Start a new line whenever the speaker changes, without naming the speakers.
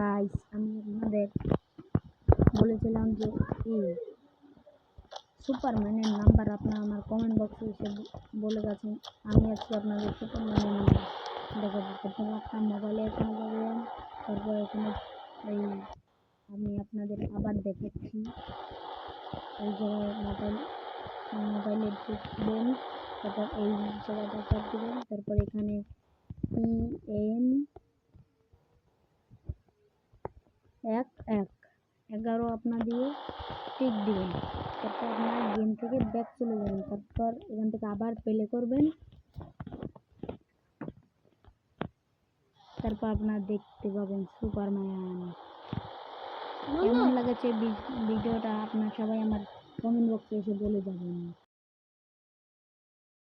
Guys, আমি আপনাদের বলেছিলাম যে সুপারম্যানের নাম্বার আপনারা আমার কমেন্ট বক্সে এসে বলে গেছেন। আমি আজকে আপনাদের সুপারম্যানের নাম্বার দেখাবো। প্রথমে আপনার মোবাইলে এখানে যাবেন, তারপর এখানে আমি আপনাদের আবার দেখাচ্ছি। এই জায়গায় মোবাইলে ঢুকবেন, তারপর এই জায়গাটা চাপ দেবেন, তারপর এখানে PN11 আপনার দিয়ে টিক দিবেন। তারপর আপনার গেম থেকে ব্যাক চলে যাবেন, তারপর এখান থেকে আবার প্লে করবেন। তারপর আপনার দেখতে পাবেন সুপারম্যান। কেমন লাগেছে ভিডিওটা আপনার সবাই আমার কমেন্ট বক্সে এসে বলে যাবেন।